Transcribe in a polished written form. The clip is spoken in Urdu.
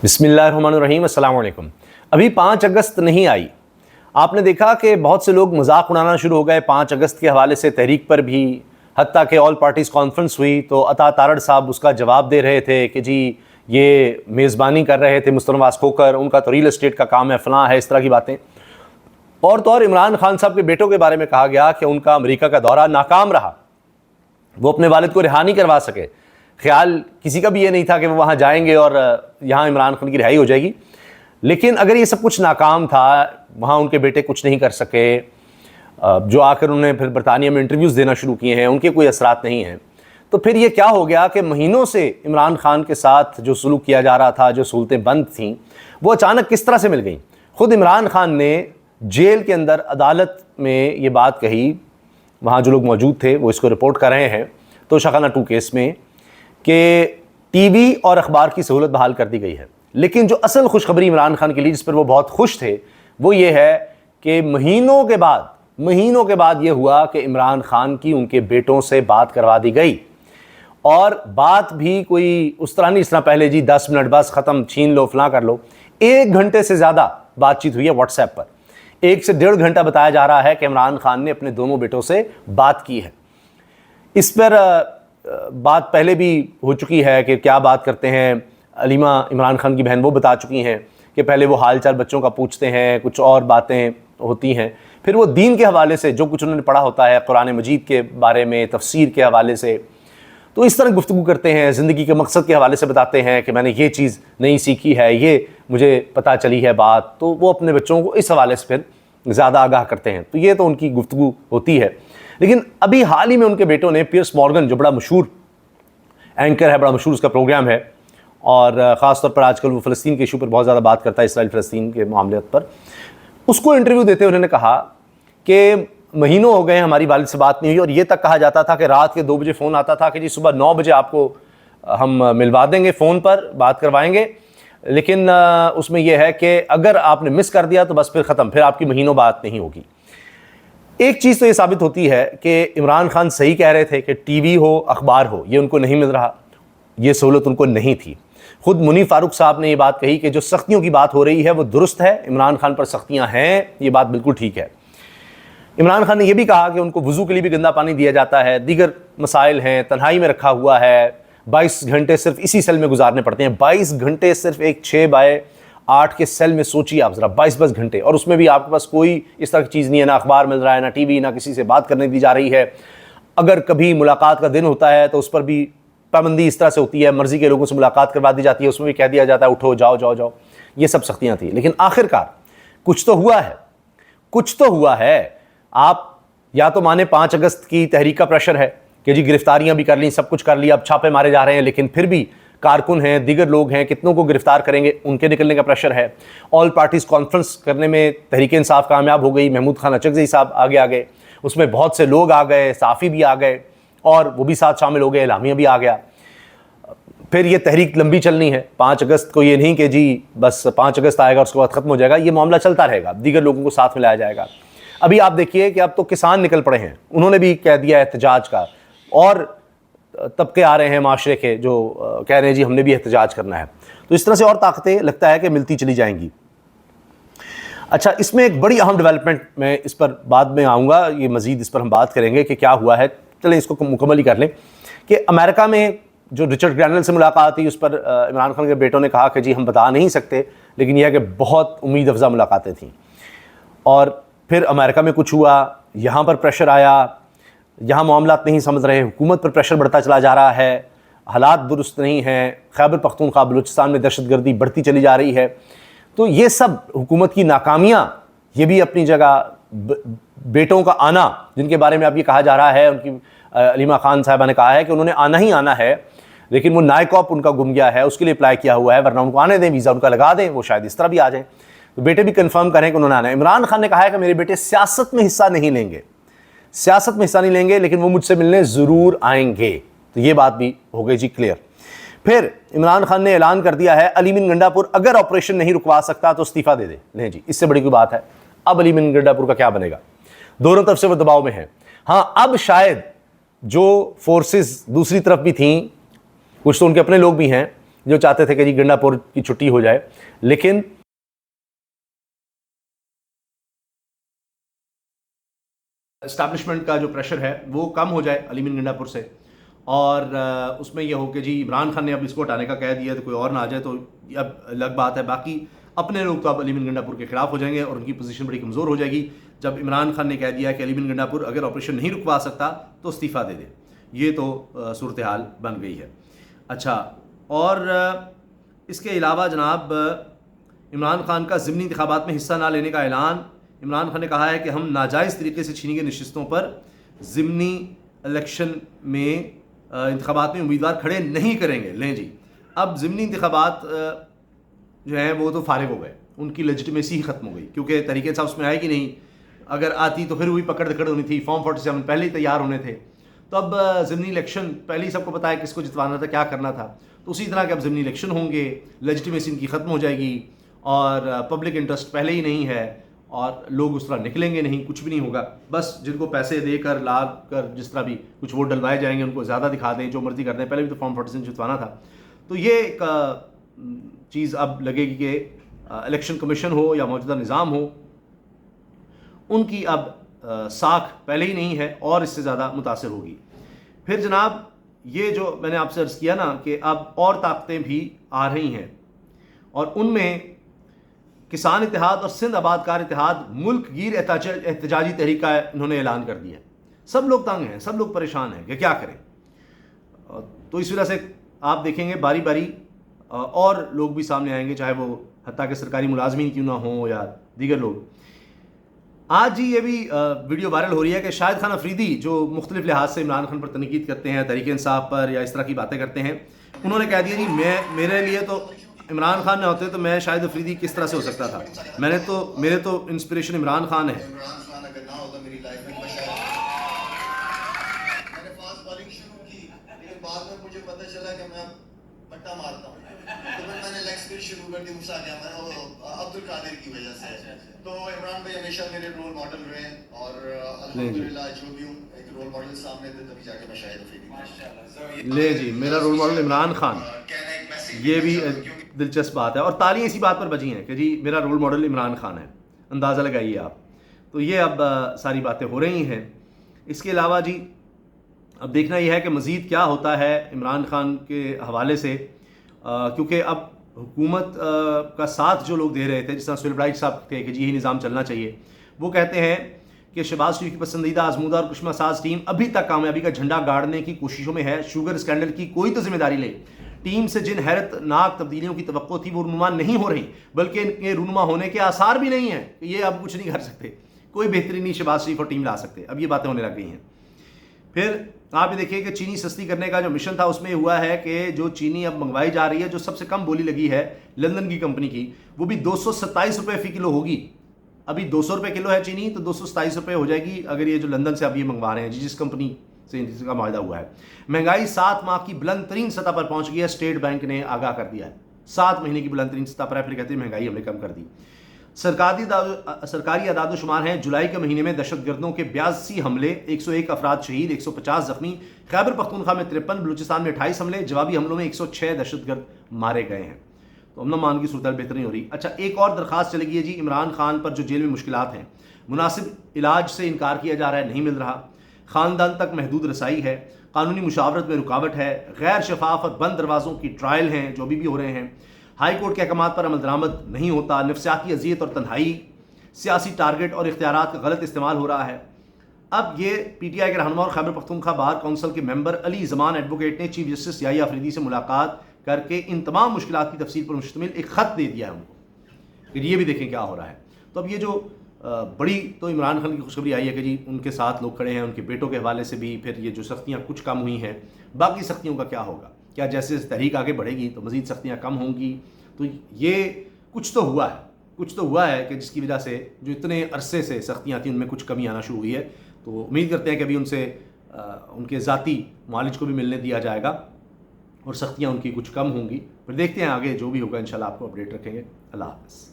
بسم اللہ الرحمن الرحیم، السلام علیکم۔ ابھی 5 اگست نہیں آئی، آپ نے دیکھا کہ بہت سے لوگ مذاق اڑانا شروع ہو گئے 5 اگست کے حوالے سے، تحریک پر بھی، حتیٰ کہ آل پارٹیز کانفرنس ہوئی تو عطا تارڑ صاحب اس کا جواب دے رہے تھے کہ جی یہ میزبانی کر رہے تھے مستر نواز کھوکھر، ان کا تو ریل اسٹیٹ کا کام ہے، فلاں ہے، اس طرح کی باتیں۔ اور تو اور عمران خان صاحب کے بیٹوں کے بارے میں کہا گیا کہ ان کا امریکہ کا دورہ ناکام رہا، وہ اپنے والد کو رہا نہیں کروا سکے۔ خیال کسی کا بھی یہ نہیں تھا کہ وہ وہاں جائیں گے اور یہاں عمران خان کی رہائی ہو جائے گی، لیکن اگر یہ سب کچھ ناکام تھا، وہاں ان کے بیٹے کچھ نہیں کر سکے، جو آ کر انہوں نے پھر برطانیہ میں انٹرویوز دینا شروع کیے ہیں، ان کے کوئی اثرات نہیں ہیں، تو پھر یہ کیا ہو گیا کہ مہینوں سے عمران خان کے ساتھ جو سلوک کیا جا رہا تھا، جو سہولتیں بند تھیں، وہ اچانک کس طرح سے مل گئیں۔ خود عمران خان نے جیل کے اندر عدالت میں یہ بات کہی، وہاں جو لوگ موجود تھے وہ اس کو رپورٹ کر رہے ہیں تو شاخانہ 2 کیس میں، کہ ٹی وی اور اخبار کی سہولت بحال کر دی گئی ہے، لیکن جو اصل خوشخبری عمران خان کے لیے جس پر وہ بہت خوش تھے وہ یہ ہے کہ مہینوں کے بعد یہ ہوا کہ عمران خان کی ان کے بیٹوں سے بات کروا دی گئی، اور بات بھی کوئی اس طرح نہیں اس طرح پہلے جی 10 منٹ بس ختم، چھین لو، فلاں کر لو۔ 1 گھنٹے سے زیادہ بات چیت ہوئی ہے واٹس ایپ پر، 1 سے 1.5 گھنٹہ بتایا جا رہا ہے کہ عمران خان نے اپنے دونوں بیٹوں سے بات کی ہے۔ اس پر بات پہلے بھی ہو چکی ہے کہ کیا بات کرتے ہیں، علیمہ عمران خان کی بہن وہ بتا چکی ہیں کہ پہلے وہ حال چال بچوں کا پوچھتے ہیں، کچھ اور باتیں ہوتی ہیں، پھر وہ دین کے حوالے سے جو کچھ انہوں نے پڑھا ہوتا ہے، قرآن مجید کے بارے میں، تفسیر کے حوالے سے، تو اس طرح گفتگو کرتے ہیں، زندگی کے مقصد کے حوالے سے بتاتے ہیں کہ میں نے یہ چیز نہیں سیکھی ہے، یہ مجھے پتہ چلی ہے بات، تو وہ اپنے بچوں کو اس حوالے سے پھر زیادہ آگاہ کرتے ہیں، تو یہ تو ان کی گفتگو ہوتی ہے۔ لیکن ابھی حال ہی میں ان کے بیٹوں نے پیئرس مورگن، جو بڑا مشہور اینکر ہے، بڑا مشہور اس کا پروگرام ہے، اور خاص طور پر آج کل وہ فلسطین کے ایشو پر بہت زیادہ بات کرتا ہے، اسرائیل فلسطین کے معاملات پر، اس کو انٹرویو دیتے انہوں نے کہا کہ مہینوں ہو گئے ہماری والد سے بات نہیں ہوئی، اور یہ تک کہا جاتا تھا کہ رات کے 2 بجے فون آتا تھا کہ جی صبح 9 بجے آپ کو ہم ملوا دیں گے، فون پر بات کروائیں گے، لیکن اس میں یہ ہے کہ اگر آپ نے مس کر دیا تو بس پھر ختم، پھر آپ کی مہینوں بات نہیں ہوگی۔ ایک چیز تو یہ ثابت ہوتی ہے کہ عمران خان صحیح کہہ رہے تھے کہ ٹی وی ہو، اخبار ہو، یہ ان کو نہیں مل رہا، یہ سہولت ان کو نہیں تھی۔ خود منی فاروق صاحب نے یہ بات کہی کہ جو سختیوں کی بات ہو رہی ہے وہ درست ہے، عمران خان پر سختیاں ہیں، یہ بات بالکل ٹھیک ہے۔ عمران خان نے یہ بھی کہا کہ ان کو وضو کے لیے بھی گندا پانی دیا جاتا ہے، دیگر مسائل ہیں، تنہائی میں رکھا ہوا ہے، 22 گھنٹے صرف اسی سیل میں گزارنے پڑتے ہیں، 22 گھنٹے صرف ایک 6x8 کے سیل میں، سوچیے آپ ذرا، 22 گھنٹے، اور اس میں بھی آپ کے پاس کوئی اس طرح کی چیز نہیں ہے، نہ اخبار مل رہا ہے، نہ ٹی وی، نہ کسی سے بات کرنے دی جا رہی ہے۔ اگر کبھی ملاقات کا دن ہوتا ہے تو اس پر بھی پابندی اس طرح سے ہوتی ہے، مرضی کے لوگوں سے ملاقات کروا دی جاتی ہے، اس میں بھی کہہ دیا جاتا ہے اٹھو، جاؤ جاؤ جاؤ، یہ سب سختیاں تھیں، لیکن آخرکار کچھ تو ہوا ہے۔ آپ یا تو مانے 5 اگست کی تحریک کا پریشر ہے کہ جی گرفتاریاں بھی کر لیں، سب کچھ کر لیا، اب چھاپے مارے جا رہے ہیں، لیکن پھر بھی کارکن ہیں، دیگر لوگ ہیں، کتنوں کو گرفتار کریں گے، ان کے نکلنے کا پریشر ہے۔ آل پارٹیز کانفرنس کرنے میں تحریک انصاف کامیاب ہو گئی، محمود خان اچکزئی صاحب آگے اس میں بہت سے لوگ آ گئے، صحافی بھی آ گئے، اور وہ بھی ساتھ شامل ہو گئے، اعلامیہ بھی آ گیا۔ پھر یہ تحریک لمبی چلنی ہے، 5 اگست کو یہ نہیں کہ جی بس 5 اگست آئے گا اس کے بعد ختم ہو جائے گا، یہ معاملہ چلتا رہے گا، دیگر لوگوں کو ساتھ میں لایا جائے گا۔ ابھی آپ دیکھیے کہ اب تو کسان نکل پڑے ہیں، انہوں نے بھی کہہ دیا احتجاج کا، اور طبقے آ رہے ہیں معاشرے کے جو کہہ رہے ہیں جی ہم نے بھی احتجاج کرنا ہے، تو اس طرح سے اور طاقتیں لگتا ہے کہ ملتی چلی جائیں گی۔ اچھا، اس میں ایک بڑی اہم ڈیولپمنٹ، میں اس پر بعد میں آؤں گا، یہ مزید اس پر ہم بات کریں گے کہ کیا ہوا ہے، چلیں اس کو مکمل ہی کر لیں، کہ امریکہ میں جو رچرڈ گرینل سے ملاقات ہوئی، اس پر عمران خان کے بیٹوں نے کہا کہ جی ہم بتا نہیں سکتے، لیکن یہ ہے کہ بہت امید افزا ملاقاتیں تھیں، اور پھر امریکہ میں کچھ ہوا، یہاں پر پریشر آیا، یہاں معاملات نہیں سمجھ رہے، حکومت پر پریشر بڑھتا چلا جا رہا ہے، حالات درست نہیں ہیں، خیبر پختونخوا بلوچستان میں دہشت گردی بڑھتی چلی جا رہی ہے، تو یہ سب حکومت کی ناکامیاں، یہ بھی اپنی جگہ، بیٹوں کا آنا جن کے بارے میں اب یہ کہا جا رہا ہے، ان کی علیمہ خان صاحبہ نے کہا ہے کہ انہوں نے آنا ہی آنا ہے، لیکن وہ نائکاپ ان کا گم گیا ہے، اس کے لیے اپلائی کیا ہوا ہے، ورنہ ان کو آنے دیں، ویزا ان کا لگا دیں، وہ شاید اس طرح بھی آ جائیں، تو بیٹے بھی کنفرم کریں کہ انہوں نے آنا ہے۔ عمران خان نے کہا ہے کہ میرے بیٹے سیاست میں حصہ نہیں لیں گے، لیکن وہ مجھ سے ملنے ضرور آئیں گے، تو یہ بات بھی ہو گئی جی کلیئر۔ پھر عمران خان نے اعلان کر دیا ہے علی من گنڈا پور اگر آپریشن نہیں رکوا سکتا تو استعفیٰ دے دے، نہیں جی اس سے بڑی کوئی بات ہے، اب علی من گنڈا پور کا کیا بنے گا، دونوں طرف سے وہ دباؤ میں ہیں۔ ہاں اب شاید جو فورسز دوسری طرف بھی تھیں، کچھ تو ان کے اپنے لوگ بھی ہیں، جو چاہتے تھے کہ جی گنڈا پور کی چھٹی ہو جائے، لیکن اسٹیبلشمنٹ کا جو پریشر ہے وہ کم ہو جائے علی مین گنڈا پور سے، اور اس میں یہ ہو کہ جی عمران خان نے اب اس کو ہٹانے کا کہہ دیا تو کوئی اور نہ آ جائے، تو اب الگ بات ہے. باقی اپنے لوگ تو اب علی مین گنڈا پور کے خلاف ہو جائیں گے اور ان کی پوزیشن بڑی کمزور ہو جائے گی جب عمران خان نے کہہ دیا کہ علی مین گنڈا پور اگر آپریشن نہیں رکوا سکتا تو استعفیٰ دے دے. یہ تو صورتحال بن گئی ہے. اچھا، اور اس کے علاوہ جناب عمران خان کا ضمنی انتخابات میں حصہ نہ لینے کا اعلان. عمران خان نے کہا ہے کہ ہم ناجائز طریقے سے چھینی گئی نشستوں پر ضمنی الیکشن میں انتخابات میں امیدوار کھڑے نہیں کریں گے. لیں جی، اب ضمنی انتخابات جو ہیں وہ تو فارغ ہو گئے، ان کی لیجٹمیسی ہی ختم ہو گئی، کیونکہ تحریک انصاف اس میں آئے گی نہیں. اگر آتی تو پھر وہی پکڑ دکڑ ہونی تھی، فارم 47 پہلے ہی تیار ہونے تھے. تو اب ضمنی الیکشن پہلے ہی سب کو پتا ہے کس کو جتوانا تھا، کیا کرنا تھا. تو اسی طرح کے اب ضمنی الیکشن ہوں گے، لیجٹمیسی ان کی ختم ہو جائے گی، اور پبلک انٹرسٹ پہلے ہی نہیں ہے اور لوگ اس طرح نکلیں گے نہیں، کچھ بھی نہیں ہوگا. بس جن کو پیسے دے کر لا کر جس طرح بھی کچھ ووٹ ڈلوائے جائیں گے ان کو زیادہ دکھا دیں، جو مرضی کر دیں. پہلے بھی تو فارم 47 جتوانا تھا. تو یہ ایک چیز اب لگے گی کہ الیکشن کمیشن ہو یا موجودہ نظام ہو، ان کی اب ساکھ پہلے ہی نہیں ہے اور اس سے زیادہ متاثر ہوگی. پھر جناب یہ جو میں نے آپ سے عرض کیا نا کہ اب اور طاقتیں بھی آ رہی ہیں، اور ان میں کسان اتحاد اور سندھ آباد کار اتحاد ملک گیر احتجاجی تحریک کا انہوں نے اعلان کر دیا ہے. سب لوگ تنگ ہیں، سب لوگ پریشان ہیں کہ کیا کریں. تو اس وجہ سے آپ دیکھیں گے باری باری اور لوگ بھی سامنے آئیں گے، چاہے وہ حتیٰ کہ سرکاری ملازمین کیوں نہ ہوں یا دیگر لوگ. آج جی یہ بھی ویڈیو وائرل ہو رہی ہے کہ شاہد خان افریدی جو مختلف لحاظ سے عمران خان پر تنقید کرتے ہیں، تحریک انصاف پر یا اس طرح کی باتیں کرتے ہیں، انہوں نے کہہ دیا جی میرے لیے تو عمران خان نہ ہوتے تو میں شاہد افریدی کس طرح سے ہو سکتا تھا، میرے تو انسپریشن عمران خان ہے. عمران خان اگر نہ ہوتا میری لائف میں نے فاسٹ بالنگ شروع کی، لیکن بعد میں مجھے پتہ چلا کہ میں پٹا مارتا ہوں، تو پھر میں نے لیگ اسپن شروع کر دی مسا کیا میں عبد القادر کی وجہ سے. تو عمران بھائی ہمیشہ میرے رول ماڈل رہے ہیں، اور الحمدللہ جو بھی ہوں ایک رول ماڈل سامنے تھے تبھی جا کے میں شاہد افریدی. لے جی، میرا رول ماڈل عمران خان، یہ بھی دلچسپ بات ہے. اور تالیاں اسی بات پر بجی ہیں کہ جی میرا رول ماڈل عمران خان ہے، اندازہ لگائیے آپ. تو یہ اب ساری باتیں ہو رہی ہیں. اس کے علاوہ جی اب دیکھنا یہ ہے کہ مزید کیا ہوتا ہے عمران خان کے حوالے سے، کیونکہ اب حکومت کا ساتھ جو لوگ دے رہے تھے، جس طرح سہیل بڑائی صاحب تھے کہ جی یہی نظام چلنا چاہیے، وہ کہتے ہیں کہ شہباز شریف کی پسندیدہ آزمودہ اور کشمہ ساز ٹیم ابھی تک کامیابی کا جھنڈا گاڑنے کی کوششوں میں ہے. شوگر اسکینڈل کی کوئی تو ذمہ داری لے. ٹیم سے جن حیرت ناک تبدیلیوں کی توقع تھی وہ رونما نہیں ہو رہی، بلکہ ان کے رونما ہونے کے آثار بھی نہیں ہیں کہ یہ اب کچھ نہیں کر سکتے، کوئی بہتری نہیں شہباز شریف اور ٹیم لا سکتے. اب یہ باتیں ہونے لگ گئی ہیں. پھر آپ یہ دیکھیے کہ چینی سستی کرنے کا جو مشن تھا اس میں ہوا ہے کہ جو چینی اب منگوائی جا رہی ہے، جو سب سے کم بولی لگی ہے لندن کی کمپنی کی، وہ بھی 227 روپے فی کلو ہوگی. ابھی 200 روپے کلو ہے چینی، تو 227 روپے ہو جائے گی اگر یہ جو لندن سے اب یہ منگوا رہے ہیں جس کمپنی سے اس کا معاہدہ ہوا ہے. مہنگائی 7 ماہ کی بلند ترین سطح پر پہنچ گئی ہے، اسٹیٹ بینک نے آگاہ کر دیا ہے. 7 مہینے کی بلند ترین سطح پر ہے، پھر کہتے ہیں مہنگائی ہم نے کم کر دی. سرکاری اعداد و شمار ہیں، جولائی کے مہینے میں دہشت گردوں کے 82 حملے، 101 افراد شہید، 150 زخمی. خیبر پختونخوا میں 53، بلوچستان میں 28 حملے، جوابی حملوں میں 106 دہشت گرد مارے گئے ہیں. تو امن و امان کی صورتحال بہتر نہیں ہو رہی. اچھا، ایک اور درخواست چلے گئی ہے جی عمران خان پر جو جیل میں مشکلات ہیں، مناسب علاج سے انکار کیا جا رہا ہے، نہیں مل رہا. خاندان تک محدود رسائی ہے، قانونی مشاورت میں رکاوٹ ہے، غیر شفاف اور بند دروازوں کی ٹرائل ہیں جو ابھی بھی ہو رہے ہیں، ہائی کورٹ کے احکامات پر عمل درآمد نہیں ہوتا، نفسیاتی اذیت اور تنہائی، سیاسی ٹارگٹ اور اختیارات کا غلط استعمال ہو رہا ہے. اب یہ پی ٹی آئی کے رہنما اور خیبر پختونخوا بار کونسل کے ممبر علی زمان ایڈوکیٹ نے چیف جسٹس یحییٰ افریدی سے ملاقات کر کے ان تمام مشکلات کی تفصیل پر مشتمل ایک خط دے دیا ہے ان کو. پھر یہ بھی دیکھیں کیا ہو رہا ہے. تو اب یہ جو بڑی تو عمران خان کی خوشخبری آئی ہے کہ جی ان کے ساتھ لوگ کھڑے ہیں، ان کے بیٹوں کے حوالے سے بھی. پھر یہ جو سختیاں کچھ کم ہوئی ہیں، باقی سختیوں کا کیا ہوگا؟ کیا جیسے تحریک آگے بڑھے گی تو مزید سختیاں کم ہوں گی؟ تو یہ کچھ تو ہوا ہے کہ جس کی وجہ سے جو اتنے عرصے سے سختیاں تھیں ان میں کچھ کمی آنا شروع ہوئی ہے. تو امید کرتے ہیں کہ ابھی ان سے ان کے ذاتی معالج کو بھی ملنے دیا جائے گا اور سختیاں ان کی کچھ کم ہوں گی. پھر دیکھتے ہیں آگے جو بھی ہوگا، انشاءاللہ آپ کو اپڈیٹ رکھیں گے. اللہ حافظ.